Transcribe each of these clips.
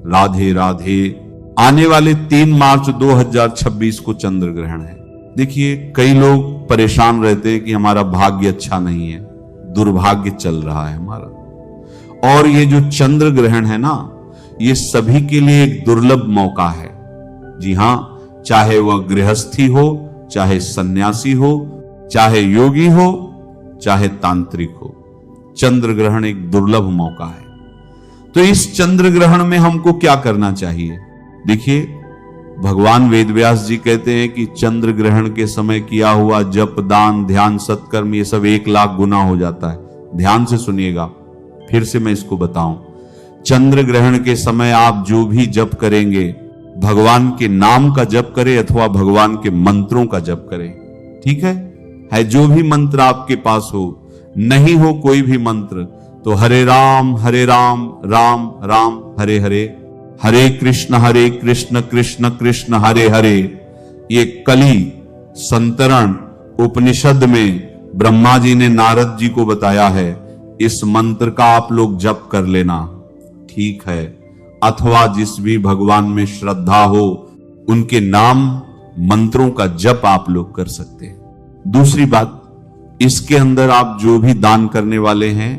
राधे राधे। आने वाले 3 मार्च 2026 को चंद्र ग्रहण है। देखिए, कई लोग परेशान रहते हैं कि हमारा भाग्य अच्छा नहीं है, दुर्भाग्य चल रहा है हमारा। और ये जो चंद्र ग्रहण है ना, ये सभी के लिए एक दुर्लभ मौका है। जी हां, चाहे वह गृहस्थी हो, चाहे सन्यासी हो, चाहे योगी हो, चाहे तांत्रिक हो, चंद्र ग्रहण एक दुर्लभ मौका है। तो इस चंद्र ग्रहण में हमको क्या करना चाहिए? देखिए, भगवान वेदव्यास जी कहते हैं कि चंद्र ग्रहण के समय किया हुआ जप, दान, ध्यान, सत्कर्म, ये सब 1 लाख गुना हो जाता है। ध्यान से सुनिएगा, फिर से मैं इसको बताऊं। चंद्र ग्रहण के समय आप जो भी जप करेंगे, भगवान के नाम का जप करें अथवा भगवान के मंत्रों का जप करें, ठीक है जो भी मंत्र आपके पास हो, नहीं हो कोई भी मंत्र, तो हरे राम राम राम हरे हरे, हरे कृष्ण कृष्ण कृष्ण हरे हरे। ये कली संतरण उपनिषद में ब्रह्मा जी ने नारद जी को बताया है। इस मंत्र का आप लोग जप कर लेना, ठीक है। अथवा जिस भी भगवान में श्रद्धा हो, उनके नाम मंत्रों का जप आप लोग कर सकते हैं। दूसरी बात, इसके अंदर आप जो भी दान करने वाले हैं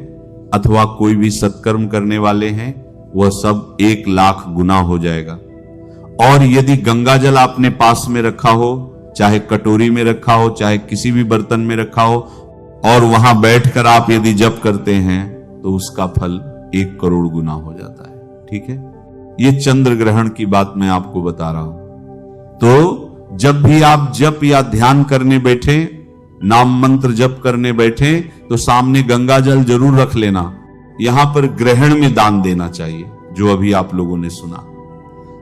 अथवा कोई भी सत्कर्म करने वाले हैं, वह सब 1 लाख गुना हो जाएगा। और यदि गंगा जल आपने पास में रखा हो, चाहे कटोरी में रखा हो, चाहे किसी भी बर्तन में रखा हो, और वहां बैठकर आप यदि जप करते हैं, तो उसका फल 1 करोड़ गुना हो जाता है, ठीक है। ये चंद्र ग्रहण की बात मैं आपको बता रहा हूं। तो जब भी आप जप या ध्यान करने बैठे, नाम मंत्र जप करने बैठे, तो सामने गंगा जल जरूर रख लेना। यहां पर ग्रहण में दान देना चाहिए, जो अभी आप लोगों ने सुना।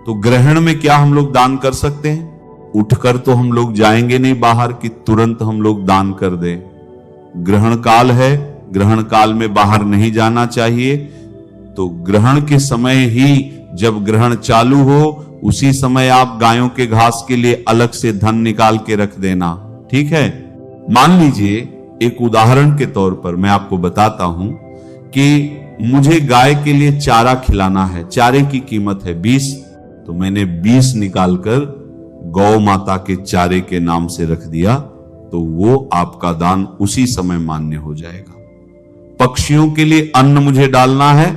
तो ग्रहण में क्या हम लोग दान कर सकते हैं? उठकर तो हम लोग जाएंगे नहीं बाहर कि तुरंत हम लोग दान कर दें। ग्रहण काल है, ग्रहण काल में बाहर नहीं जाना चाहिए। तो ग्रहण के समय ही, जब ग्रहण चालू हो, उसी समय आप गायों के घास के लिए अलग से धन निकाल के रख देना, ठीक है। मान लीजिए, एक उदाहरण के तौर पर मैं आपको बताता हूं कि मुझे गाय के लिए चारा खिलाना है, चारे की कीमत है 20, तो मैंने 20 निकालकर गौ माता के चारे के नाम से रख दिया, तो वो आपका दान उसी समय मान्य हो जाएगा। पक्षियों के लिए अन्न मुझे डालना है,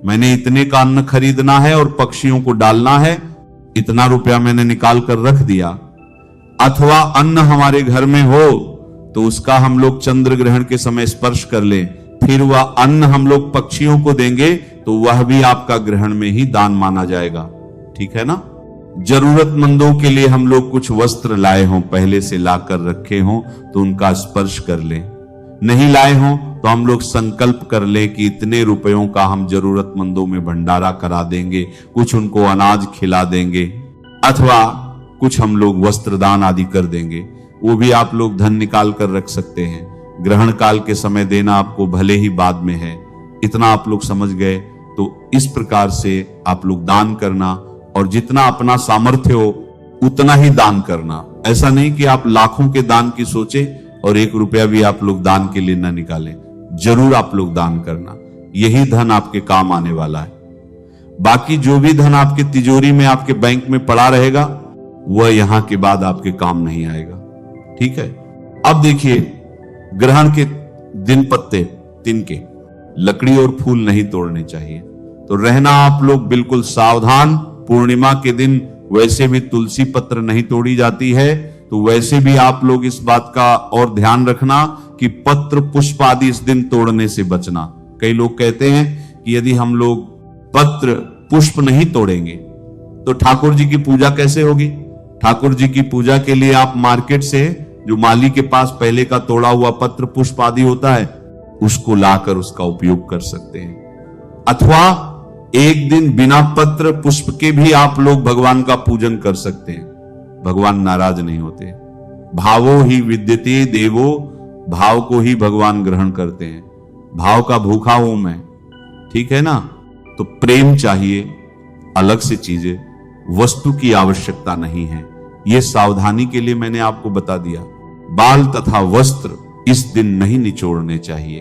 मैंने इतने का अन्न खरीदना है और पक्षियों को डालना है, इतना रुपया मैंने निकाल कर रख दिया। अथवा अन्न हमारे घर में हो, तो उसका हम लोग चंद्र ग्रहण के समय स्पर्श कर ले, फिर वह अन्न हम लोग पक्षियों को देंगे, तो वह भी आपका ग्रहण में ही दान माना जाएगा, ठीक है ना। जरूरतमंदों के लिए हम लोग कुछ वस्त्र लाए हों, पहले से लाकर रखे हों, तो उनका स्पर्श कर लें। नहीं लाए हों तो हम लोग संकल्प कर लें कि इतने रुपयों का हम जरूरतमंदों में भंडारा करा देंगे, कुछ उनको अनाज खिला देंगे, अथवा कुछ हम लोग वस्त्र दान आदि कर देंगे। वो भी आप लोग धन निकाल कर रख सकते हैं। ग्रहण काल के समय देना आपको भले ही बाद में है, इतना आप लोग समझ गए। तो इस प्रकार से आप लोग दान करना, और जितना अपना सामर्थ्य हो उतना ही दान करना। ऐसा नहीं कि आप लाखों के दान की सोचे और 1 रुपया भी आप लोग दान के लिए ना निकालें। जरूर आप लोग दान करना, यही धन आपके काम आने वाला है। बाकी जो भी धन आपके तिजोरी में, आपके बैंक में पड़ा रहेगा, वह यहां के बाद आपके काम नहीं आएगा, ठीक है। अब देखिए, ग्रहण के दिन पत्ते, तिनके, लकड़ी और फूल नहीं तोड़ने चाहिए। तो रहना आप लोग बिल्कुल सावधान। पूर्णिमा के दिन वैसे भी तुलसी पत्र नहीं तोड़ी जाती है, तो वैसे भी आप लोग इस बात का और ध्यान रखना कि पत्र पुष्प आदि इस दिन तोड़ने से बचना। कई लोग कहते हैं कि यदि हम लोग पत्र पुष्प नहीं तोड़ेंगे तो ठाकुर जी की पूजा कैसे होगी। ठाकुर जी की पूजा के लिए आप मार्केट से जो माली के पास पहले का तोड़ा हुआ पत्र पुष्प आदि होता है, उसको लाकर उसका उपयोग कर सकते हैं। अथवा एक दिन बिना पत्र पुष्प के भी आप लोग भगवान का पूजन कर सकते हैं, भगवान नाराज नहीं होते। भावो ही विद्यते देवो, भाव को ही भगवान ग्रहण करते हैं। भाव का भूखा हूं मैं, ठीक है ना। तो प्रेम चाहिए, अलग से चीजें, वस्तु की आवश्यकता नहीं है। यह सावधानी के लिए मैंने आपको बता दिया। बाल तथा वस्त्र इस दिन नहीं निचोड़ने चाहिए।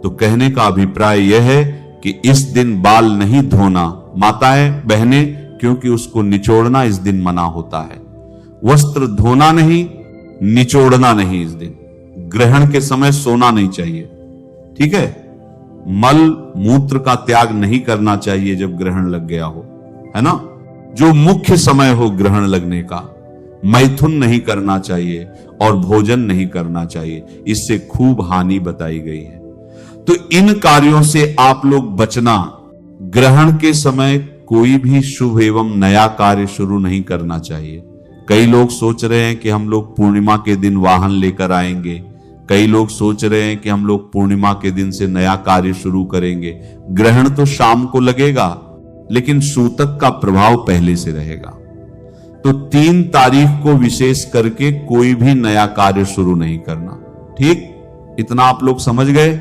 तो कहने का अभिप्राय यह है कि इस दिन बाल नहीं धोना, माताएं बहनें, क्योंकि उसको निचोड़ना इस दिन मना होता है। वस्त्र धोना नहीं, निचोड़ना नहीं इस दिन। ग्रहण के समय सोना नहीं चाहिए, ठीक है। मल मूत्र का त्याग नहीं करना चाहिए जब ग्रहण लग गया हो, है ना। जो मुख्य समय हो ग्रहण लगने का, मैथुन नहीं करना चाहिए और भोजन नहीं करना चाहिए, इससे खूब हानि बताई गई है। तो इन कार्यों से आप लोग बचना। ग्रहण के समय कोई भी शुभ एवं नया कार्य शुरू नहीं करना चाहिए। कई लोग सोच रहे हैं कि हम लोग पूर्णिमा के दिन वाहन लेकर आएंगे, कई लोग सोच रहे हैं कि हम लोग पूर्णिमा के दिन से नया कार्य शुरू करेंगे। ग्रहण तो शाम को लगेगा, लेकिन सूतक का प्रभाव पहले से रहेगा। तो 3 तारीख को विशेष करके कोई भी नया कार्य शुरू नहीं करना, ठीक। इतना आप लोग समझ गए।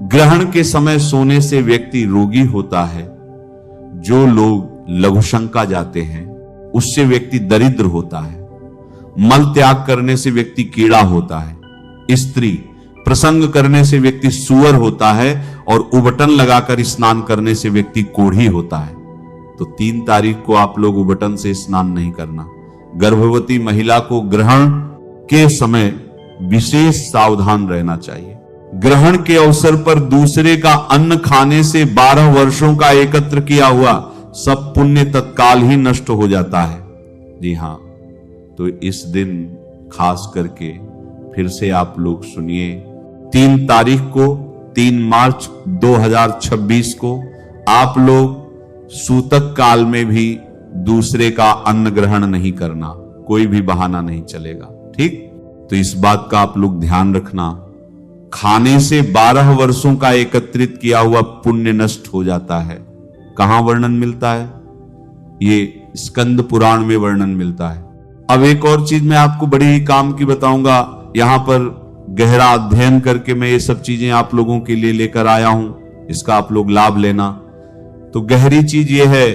ग्रहण के समय सोने से व्यक्ति रोगी होता है। जो लोग लघुशंका जाते हैं उससे व्यक्ति दरिद्र होता है। मल त्याग करने से व्यक्ति कीड़ा होता है। स्त्री प्रसंग करने से व्यक्ति सुअर होता है और उबटन लगाकर स्नान करने से व्यक्ति कोढ़ी होता है। तो 3 तारीख को आप लोग उबटन से स्नान नहीं करना। गर्भवती महिला को ग्रहण के समय विशेष सावधान रहना चाहिए। ग्रहण के अवसर पर दूसरे का अन्न खाने से 12 वर्षों का एकत्र किया हुआ सब पुण्य तत्काल ही नष्ट हो जाता है। जी हां, तो इस दिन खास करके फिर से आप लोग सुनिए, 3 तारीख को 3 मार्च 2026 को आप लोग सूतक काल में भी दूसरे का अन्न ग्रहण नहीं करना, कोई भी बहाना नहीं चलेगा, ठीक। तो इस बात का आप लोग ध्यान रखना। खाने से 12 वर्षों का एकत्रित किया हुआ पुण्य नष्ट हो जाता है। कहां वर्णन मिलता है? ये स्कंद पुराण में वर्णन मिलता है। अब एक और चीज मैं आपको बड़ी ही काम की बताऊंगा। यहां पर गहरा अध्ययन करके मैं ये सब चीजें आप लोगों के लिए लेकर आया हूं, इसका आप लोग लाभ लेना। तो गहरी चीज ये है,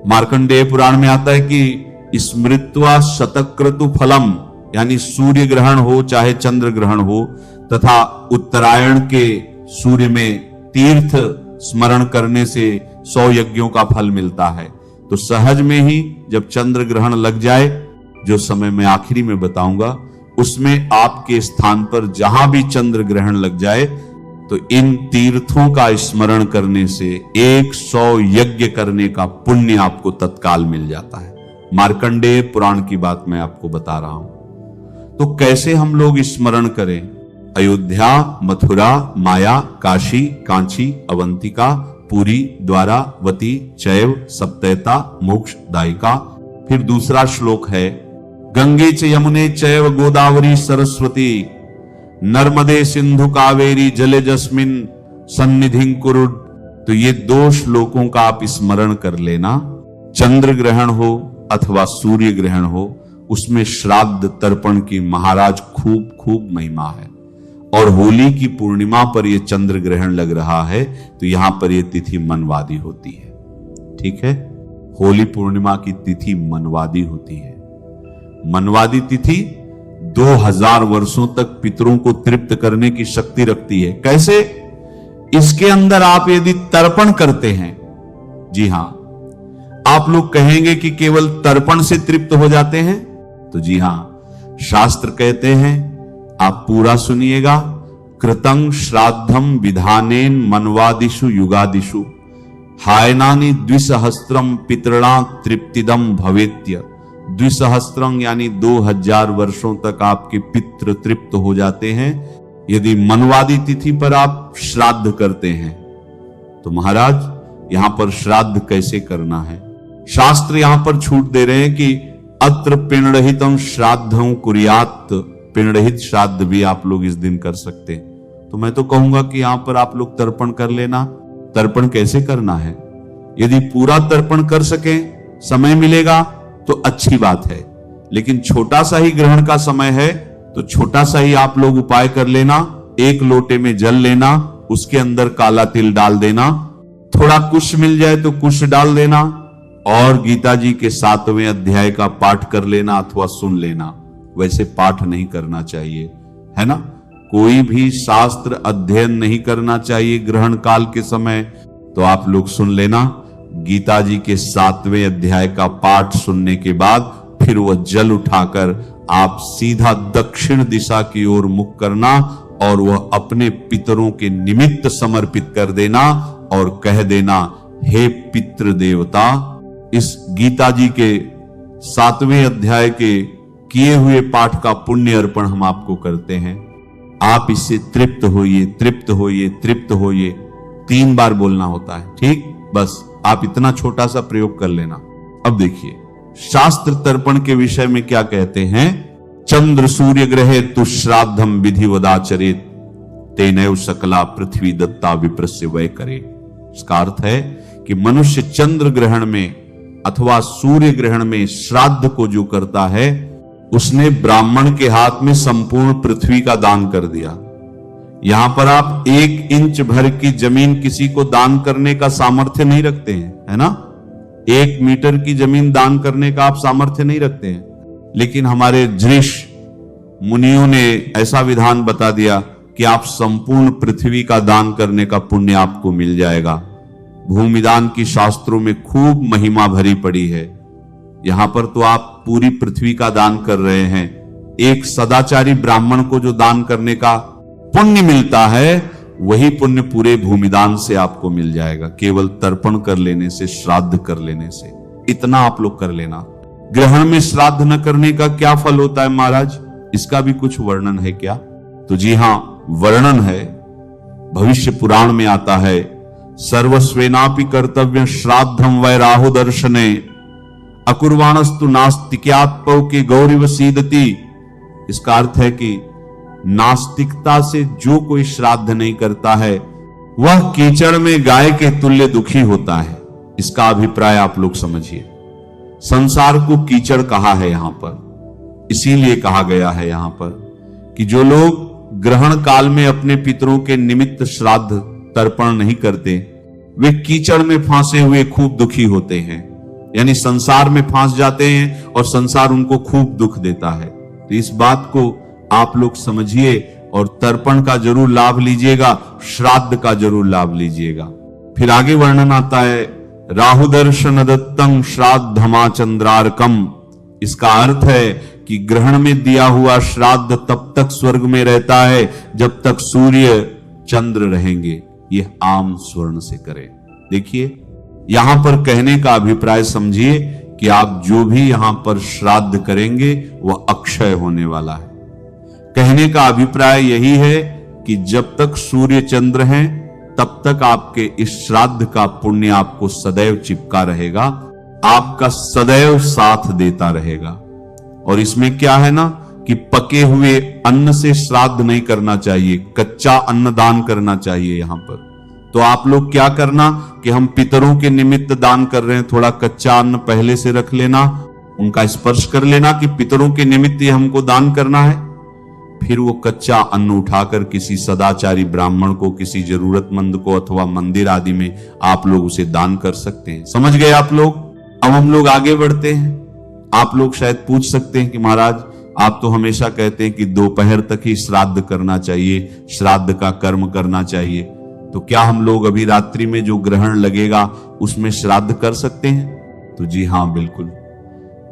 मार्कंडेय पुराण में आता है कि स्मृत्वा शतक्रतु फलम, यानी सूर्य ग्रहण हो चाहे चंद्र ग्रहण हो तथा उत्तरायण के सूर्य में तीर्थ स्मरण करने से 100 यज्ञों का फल मिलता है। तो सहज में ही जब चंद्र ग्रहण लग जाए, जो समय मैं आखिरी में बताऊंगा, उसमें आपके स्थान पर जहां भी चंद्र ग्रहण लग जाए तो इन तीर्थों का स्मरण करने से 100 यज्ञ करने का पुण्य आपको तत्काल मिल जाता है। मार्कंडेय पुराण की बात मैं आपको बता रहा हूं। तो कैसे हम लोग स्मरण करें? अयोध्या, मथुरा, माया, काशी, कांची, अवंतिका, पुरी, द्वारावती, चैव, सप्तैता, मोक्ष दायिका। फिर दूसरा श्लोक है, गंगे च यमुने चैव गोदावरी सरस्वती नर्मदे सिंधु कावेरी जलेजस्मिन सन्निधिं कुरु। तो ये 2 श्लोकों का आप स्मरण कर लेना। चंद्र ग्रहण हो अथवा सूर्य ग्रहण हो, उसमें श्राद्ध तर्पण की महाराज खूब खूब महिमा है। और होली की पूर्णिमा पर यह चंद्र ग्रहण लग रहा है तो यहां पर यह तिथि मनवादी होती है, ठीक है। होली पूर्णिमा की तिथि मनवादी होती है। मनवादी तिथि 2000 वर्षों तक पितरों को तृप्त करने की शक्ति रखती है। कैसे? इसके अंदर आप यदि तर्पण करते हैं, जी हां, आप लोग कहेंगे कि केवल तर्पण से तृप्त हो जाते हैं, तो जी हां, शास्त्र कहते हैं, आप पूरा सुनिएगा, कृतं श्राद्धम विधानेन मनवादिषु युगादिषु हायनानि द्विसहस्त्रम पितृणा तृप्तिदम भवेत्य। द्विसहस्त्रम यानी 2000 वर्षों तक आपके पितृ तृप्त हो जाते हैं यदि मनवादी तिथि पर आप श्राद्ध करते हैं। तो महाराज यहां पर श्राद्ध कैसे करना है? शास्त्र यहां पर छूट दे रहे हैं कि अत्र पिंडहितम श्राद्धं कुर्यात्, पिंडहित श्राद्ध भी आप लोग इस दिन कर सकते हैं। तो मैं तो कहूंगा कि यहां पर आप लोग तर्पण कर लेना। तर्पण कैसे करना है? यदि पूरा तर्पण कर सके, समय मिलेगा तो अच्छी बात है, लेकिन छोटा सा ही ग्रहण का समय है तो छोटा सा ही आप लोग उपाय कर लेना। 1 लोटे में जल लेना, उसके अंदर काला तिल डाल देना, थोड़ा कुश मिल जाए तो कुश डाल देना और गीता जी के 7वें अध्याय का पाठ कर लेना अथवा सुन लेना। वैसे पाठ नहीं करना चाहिए, है ना। कोई भी शास्त्र अध्ययन नहीं करना चाहिए ग्रहण काल के समय। तो आप लोग सुन लेना, गीता जी के 7वें अध्याय का पाठ सुनने के बाद फिर वह जल उठाकर आप सीधा दक्षिण दिशा की ओर मुख करना और वह अपने पितरों के निमित्त समर्पित कर देना और कह देना, हे पितृ देवता, इस गीता जी के 7वें अध्याय के किए हुए पाठ का पुण्य अर्पण हम आपको करते हैं। आप इससे तृप्त होइए, तृप्त होइए, तृप्त होइए, 3 बार बोलना होता है। ठीक, बस आप इतना छोटा सा प्रयोग कर लेना। अब देखिए शास्त्र तर्पण के विषय में क्या कहते हैं। चंद्र सूर्य ग्रहे तुश्राद्धम विधिवदाचरेत तेनैव सकला पृथ्वी दत्ता विप्रस्य वय करे। इसका अर्थ है कि मनुष्य चंद्र ग्रहण में अथवा सूर्य ग्रहण में श्राद्ध को जो करता है उसने ब्राह्मण के हाथ में संपूर्ण पृथ्वी का दान कर दिया। यहां पर आप 1 इंच भर की जमीन किसी को दान करने का सामर्थ्य नहीं रखते हैं, है ना। 1 मीटर की जमीन दान करने का आप सामर्थ्य नहीं रखते हैं, लेकिन हमारे ऋषि मुनियों ने ऐसा विधान बता दिया कि आप संपूर्ण पृथ्वी का दान करने का पुण्य आपको मिल जाएगा। भूमिदान की शास्त्रों में खूब महिमा भरी पड़ी है। यहां पर तो आप पूरी पृथ्वी का दान कर रहे हैं। एक सदाचारी ब्राह्मण को जो दान करने का पुण्य मिलता है वही पुण्य पूरे भूमिदान से आपको मिल जाएगा, केवल तर्पण कर लेने से, श्राद्ध कर लेने से। इतना आप लोग कर लेना। ग्रहण में श्राद्ध न करने का क्या फल होता है महाराज, इसका भी कुछ वर्णन है क्या? तो जी हां, वर्णन है। भविष्य पुराण में आता है, सर्वस्वेनापि कर्तव्य श्राद्धम वै राहु दर्शने अकुर्वाणस्तु नास्तिक्यात्पौ के गौरीव सीदति। इसका अर्थ है कि नास्तिकता से जो कोई श्राद्ध नहीं करता है वह कीचड़ में गाय के तुल्य दुखी होता है। इसका अभिप्राय आप लोग समझिए। संसार को कीचड़ कहा है यहां पर, इसीलिए कहा गया है यहां पर कि जो लोग ग्रहण काल में अपने पितरों के निमित्त श्राद्ध तर्पण नहीं करते वे कीचड़ में फांसे हुए खूब दुखी होते हैं, यानी संसार में फांस जाते हैं और संसार उनको खूब दुख देता है। तो इस बात को आप लोग समझिए और तर्पण का जरूर लाभ लीजिएगा, श्राद्ध का जरूर लाभ लीजिएगा। फिर आगे वर्णन आता है, राहु दर्शन दत्तं श्राद्धमा चंद्रार्कम। इसका अर्थ है कि ग्रहण में दिया हुआ श्राद्ध तब तक स्वर्ग में रहता है जब तक सूर्य चंद्र रहेंगे। यह आम स्वर्ण से करें। देखिए यहां पर कहने का अभिप्राय समझिए कि आप जो भी यहां पर श्राद्ध करेंगे वह अक्षय होने वाला है। कहने का अभिप्राय यही है कि जब तक सूर्य चंद्र हैं तब तक आपके इस श्राद्ध का पुण्य आपको सदैव चिपका रहेगा, आपका सदैव साथ देता रहेगा। और इसमें क्या है ना कि पके हुए अन्न से श्राद्ध नहीं करना चाहिए, कच्चा अन्न दान करना चाहिए यहां पर। तो आप लोग क्या करना कि हम पितरों के निमित्त दान कर रहे हैं, थोड़ा कच्चा अन्न पहले से रख लेना, उनका स्पर्श कर लेना कि पितरों के निमित्त ये हमको दान करना है। फिर वो कच्चा अन्न उठाकर किसी सदाचारी ब्राह्मण को, किसी जरूरतमंद को अथवा मंदिर आदि में आप लोग उसे दान कर सकते हैं। समझ गए आप लोग? अब हम लोग आगे बढ़ते हैं। आप लोग शायद पूछ सकते हैं कि महाराज आप तो हमेशा कहते हैं कि दोपहर तक ही श्राद्ध करना चाहिए, श्राद्ध का कर्म करना चाहिए, तो क्या हम लोग अभी रात्रि में जो ग्रहण लगेगा उसमें श्राद्ध कर सकते हैं? तो जी हां, बिल्कुल।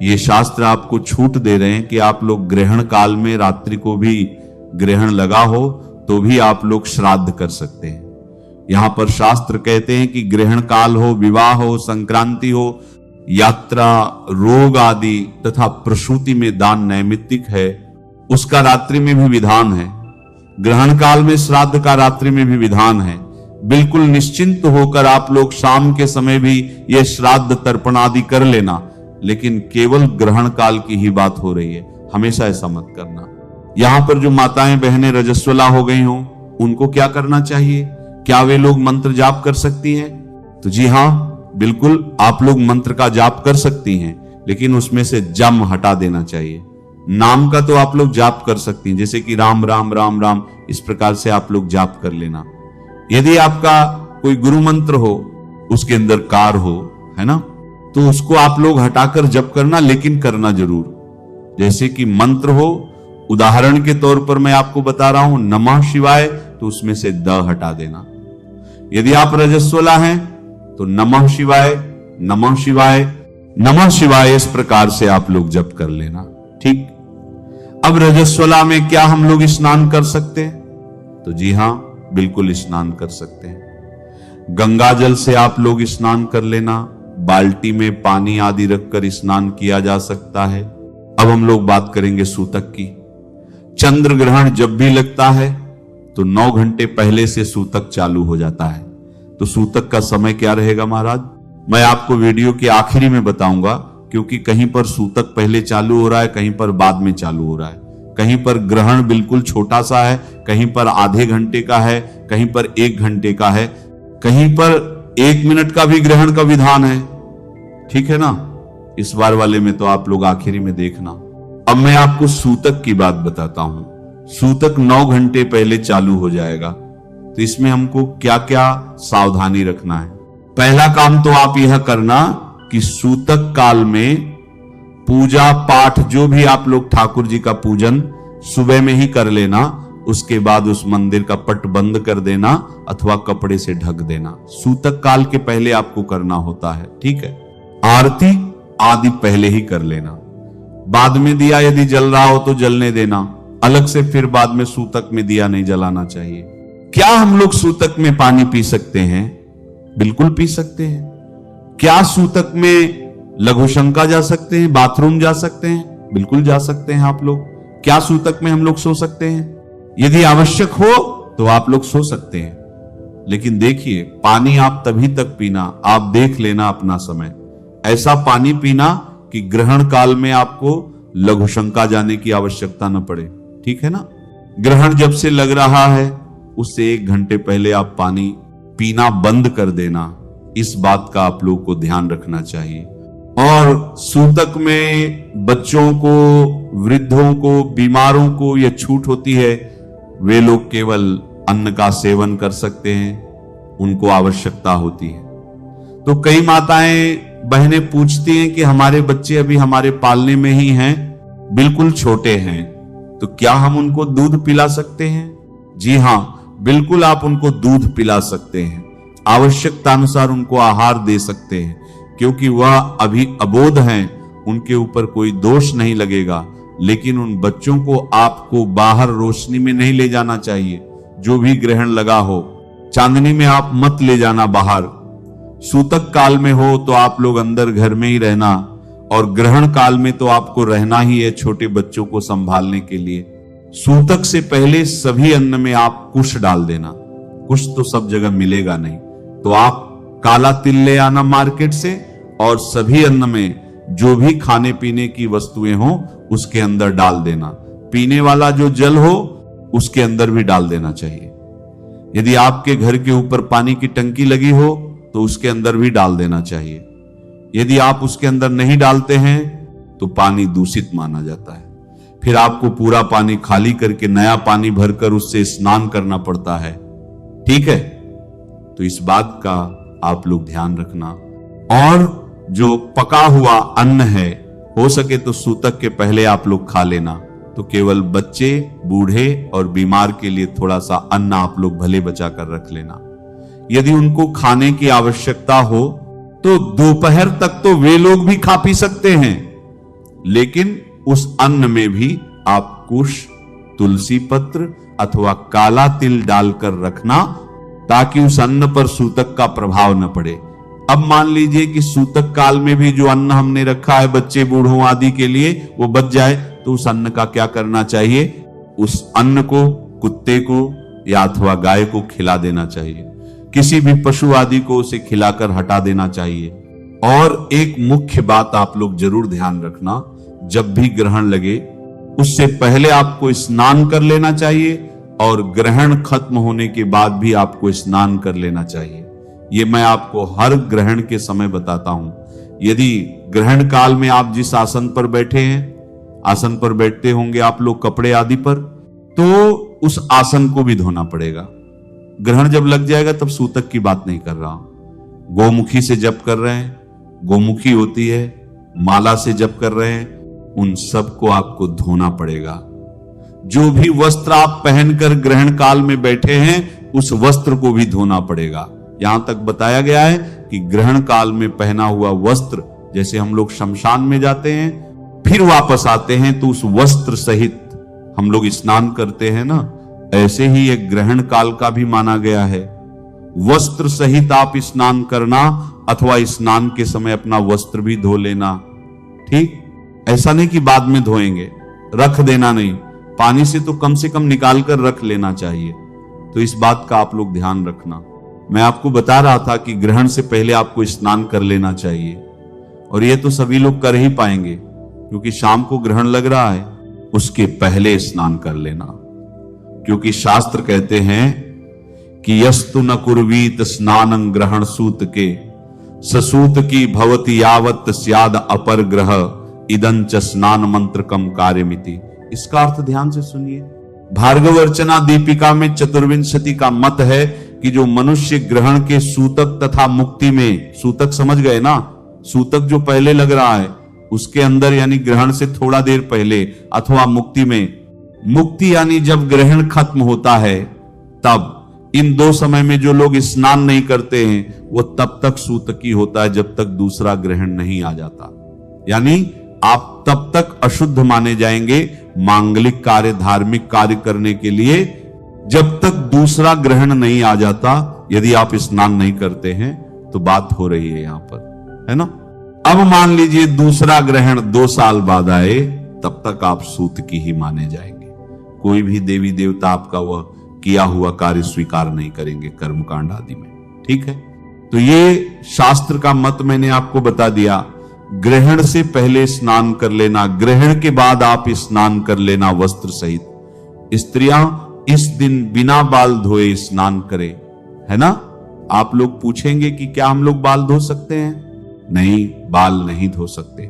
ये शास्त्र आपको छूट दे रहे हैं कि आप लोग ग्रहण काल में रात्रि को भी ग्रहण लगा हो तो भी आप लोग श्राद्ध कर सकते हैं। यहां पर शास्त्र कहते हैं कि ग्रहण काल हो, विवाह हो, संक्रांति हो, यात्रा, रोग आदि तथा प्रसूति में दान नैमित्तिक है, उसका रात्रि में भी विधान है। ग्रहण काल में श्राद्ध का रात्रि में भी विधान है। बिल्कुल निश्चिंत होकर आप लोग शाम के समय भी ये श्राद्ध तर्पण आदि कर लेना, लेकिन केवल ग्रहण काल की ही बात हो रही है, हमेशा ऐसा मत करना। यहां पर जो माताएं बहनें रजस्वला हो गई हों उनको क्या करना चाहिए? क्या वे लोग मंत्र जाप कर सकती हैं? तो जी हां, बिल्कुल आप लोग मंत्र का जाप कर सकती हैं, लेकिन उसमें से जम हटा देना चाहिए। नाम का तो आप लोग जाप कर सकती हैं, जैसे कि राम राम राम राम, इस प्रकार से आप लोग जाप कर लेना। यदि आपका कोई गुरु मंत्र हो, उसके अंदर कार हो, है ना, तो उसको आप लोग हटाकर जप करना, लेकिन करना जरूर। जैसे कि मंत्र हो, उदाहरण के तौर पर मैं आपको बता रहा हूं नमः शिवाय, तो उसमें से द हटा देना। यदि आप रजस्वला हैं तो नमः शिवाय, नमः शिवाय, नमः शिवाय इस प्रकार से आप लोग जप कर लेना। ठीक। अब रजस्वला में क्या हम लोग स्नान कर सकते हैं? तो जी हां, बिल्कुल स्नान कर सकते हैं। गंगा जल से आप लोग स्नान कर लेना, बाल्टी में पानी आदि रखकर स्नान किया जा सकता है। अब हम लोग बात करेंगे सूतक की। चंद्र ग्रहण जब भी लगता है तो 9 घंटे पहले से सूतक चालू हो जाता है। तो सूतक का समय क्या रहेगा महाराज? मैं आपको वीडियो के आखिरी में बताऊंगा, क्योंकि कहीं पर सूतक पहले चालू हो रहा है, कहीं पर बाद में चालू हो रहा है। कहीं पर ग्रहण बिल्कुल छोटा सा है, कहीं पर आधे घंटे का है, कहीं पर 1 घंटे का है, कहीं पर 1 मिनट का भी ग्रहण का विधान है। ठीक है ना? इस बार वाले में तो आप लोग आखिरी में देखना। अब मैं आपको सूतक की बात बताता हूं। सूतक 9 घंटे पहले चालू हो जाएगा। तो इसमें हमको क्या क्या सावधानी रखना है? पहला काम तो आप यह करना कि सूतक काल में पूजा पाठ, जो भी आप लोग ठाकुर जी का पूजन सुबह में ही कर लेना। उसके बाद उस मंदिर का पट बंद कर देना अथवा कपड़े से ढक देना। सूतक काल के पहले आपको करना होता है। ठीक है? आरती आदि पहले ही कर लेना। बाद में दिया यदि जल रहा हो तो जलने देना, अलग से फिर बाद में सूतक में दिया नहीं जलाना चाहिए। क्या हम लोग सूतक में पानी पी सकते हैं? बिल्कुल पी सकते हैं। क्या सूतक में लघु शंका जा सकते हैं, बाथरूम जा सकते हैं? बिल्कुल जा सकते हैं आप लोग। क्या सूतक में हम लोग सो सकते हैं? यदि आवश्यक हो तो आप लोग सो सकते हैं। लेकिन देखिए, पानी आप तभी तक पीना, आप देख लेना अपना समय, ऐसा पानी पीना कि ग्रहण काल में आपको लघु शंका जाने की आवश्यकता न पड़े। ठीक है ना? ग्रहण जब से लग रहा है उससे 1 घंटे पहले आप पानी पीना बंद कर देना। इस बात का आप लोग को ध्यान रखना चाहिए। और सूतक में बच्चों को, वृद्धों को, बीमारों को यह छूट होती है। वे लोग केवल अन्न का सेवन कर सकते हैं, उनको आवश्यकता होती है। तो कई माताएं बहनें पूछती हैं कि हमारे बच्चे अभी हमारे पालने में ही हैं, बिल्कुल छोटे हैं, तो क्या हम उनको दूध पिला सकते हैं? जी हां, बिल्कुल आप उनको दूध पिला सकते हैं। आवश्यकता अनुसार उनको आहार दे सकते हैं, क्योंकि वह अभी अबोध हैं, उनके ऊपर कोई दोष नहीं लगेगा। लेकिन उन बच्चों को आपको बाहर रोशनी में नहीं ले जाना चाहिए। जो भी ग्रहण लगा हो, चांदनी में आप मत ले जाना बाहर। सूतक काल में हो तो आप लोग अंदर घर में ही रहना, और ग्रहण काल में तो आपको रहना ही है छोटे बच्चों को संभालने के लिए। सूतक से पहले सभी अन्न में आप कुश डाल देना। कुश तो सब जगह मिलेगा नहीं, तो आप काला तिल ले आना मार्केट से, और सभी अन्न में जो भी खाने पीने की वस्तुएं हो उसके अंदर डाल देना। पीने वाला जो जल हो उसके अंदर भी डाल देना चाहिए। यदि आपके घर के ऊपर पानी की टंकी लगी हो तो उसके अंदर भी डाल देना चाहिए। यदि आप उसके अंदर नहीं डालते हैं तो पानी दूषित माना जाता है। फिर आपको पूरा पानी खाली करके नया पानी भरकर उससे स्नान करना पड़ता है। ठीक है? तो इस बात का आप लोग ध्यान रखना। और जो पका हुआ अन्न है, हो सके तो सूतक के पहले आप लोग खा लेना। तो केवल बच्चे, बूढ़े और बीमार के लिए थोड़ा सा अन्न आप लोग भले बचा कर रख लेना। यदि उनको खाने की आवश्यकता हो तो दोपहर तक तो वे लोग भी खा पी सकते हैं, लेकिन उस अन्न में भी आप कुश, तुलसी पत्र अथवा काला तिल डालकर रखना, ताकि उस अन्न पर सूतक का प्रभाव न पड़े। अब मान लीजिए कि सूतक काल में भी जो अन्न हमने रखा है बच्चे, बूढ़ों आदि के लिए, वो बच जाए, तो उस अन्न का क्या करना चाहिए? उस अन्न को कुत्ते को या अथवा गाय को खिला देना चाहिए। किसी भी पशु आदि को उसे खिलाकर हटा देना चाहिए। और एक मुख्य बात आप लोग जरूर ध्यान रखना, जब भी ग्रहण लगे उससे पहले आपको स्नान कर लेना चाहिए, और ग्रहण खत्म होने के बाद भी आपको स्नान कर लेना चाहिए। ये मैं आपको हर ग्रहण के समय बताता हूं। यदि ग्रहण काल में आप जिस आसन पर बैठे हैं, आसन पर बैठते होंगे आप लोग कपड़े आदि पर, तो उस आसन को भी धोना पड़ेगा। ग्रहण जब लग जाएगा तब सूतक की बात नहीं कर रहा हूं। गोमुखी से जप कर रहे हैं, गोमुखी होती है, माला से जप कर रहे हैं, उन सब को आपको धोना पड़ेगा। जो भी वस्त्र आप पहनकर ग्रहण काल में बैठे हैं, उस वस्त्र को भी धोना पड़ेगा। यहां तक बताया गया है कि ग्रहण काल में पहना हुआ वस्त्र, जैसे हम लोग शमशान में जाते हैं फिर वापस आते हैं तो उस वस्त्र सहित हम लोग स्नान करते हैं ना, ऐसे ही एक ग्रहण काल का भी माना गया है। वस्त्र सहित आप स्नान करना अथवा स्नान के समय अपना वस्त्र भी धो लेना। ठीक, ऐसा नहीं कि बाद में धोएंगे, रख देना नहीं, पानी से कम निकाल कर रख लेना चाहिए। तो इस बात का आप लोग ध्यान रखना। मैं आपको बता रहा था कि ग्रहण से पहले आपको स्नान कर लेना चाहिए, और ये तो सभी लोग कर ही पाएंगे क्योंकि शाम को ग्रहण लग रहा है, उसके पहले स्नान कर लेना। क्योंकि शास्त्र कहते हैं कि यस्तु न कुर्वीत स्नानं ग्रहण सूत के, ससूत की भवति यावत स्याद अपर ग्रह इदंच स्नान मंत्र कम कार्यमिति। इसका अर्थ ध्यान से सुनिए। भार्गव अर्चना दीपिका में चतुर्विंशति का मत है कि जो मनुष्य ग्रहण के सूतक तथा मुक्ति में, सूतक समझ गए ना, सूतक जो पहले लग रहा है उसके अंदर यानी ग्रहण से थोड़ा देर पहले, अथवा मुक्ति में, मुक्ति यानी जब ग्रहण खत्म होता है तब, इन दो समय में जो लोग स्नान नहीं करते हैं वो तब तक सूतकी होता है जब तक दूसरा ग्रहण नहीं आ जाता। यानी आप तब तक अशुद्ध माने जाएंगे मांगलिक कार्य, धार्मिक कार्य करने के लिए, जब तक दूसरा ग्रहण नहीं आ जाता। यदि आप स्नान नहीं करते हैं तो बात हो रही है यहां पर, है ना। अब मान लीजिए दूसरा ग्रहण 2 साल बाद आए, तब तक आप सूतकी ही माने जाएंगे। कोई भी देवी देवता आपका वह किया हुआ कार्य स्वीकार नहीं करेंगे कर्मकांड आदि में। ठीक है, तो ये शास्त्र का मत मैंने आपको बता दिया। ग्रहण से पहले स्नान कर लेना, ग्रहण के बाद आप स्नान कर लेना वस्त्र सहित। स्त्रियां इस दिन बिना बाल धोए स्नान करें, है ना। आप लोग पूछेंगे कि क्या हम लोग बाल धो सकते हैं? नहीं, बाल नहीं धो सकते।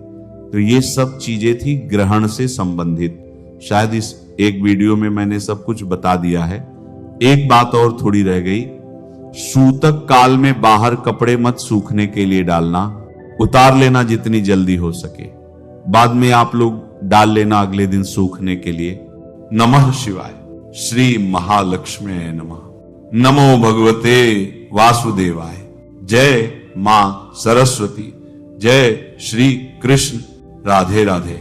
तो ये सब चीजें थी ग्रहण से संबंधित। शायद इस एक वीडियो में मैंने सब कुछ बता दिया है। एक बात और थोड़ी रह गई, सूतक काल में बाहर कपड़े मत सूखने के लिए डालना, उतार लेना जितनी जल्दी हो सके, बाद में आप लोग डाल लेना अगले दिन सूखने के लिए। नमः शिवाय। श्री महालक्ष्मी नमः। नमो भगवते वासुदेवाय। जय मां सरस्वती। जय श्री कृष्ण। राधे राधे।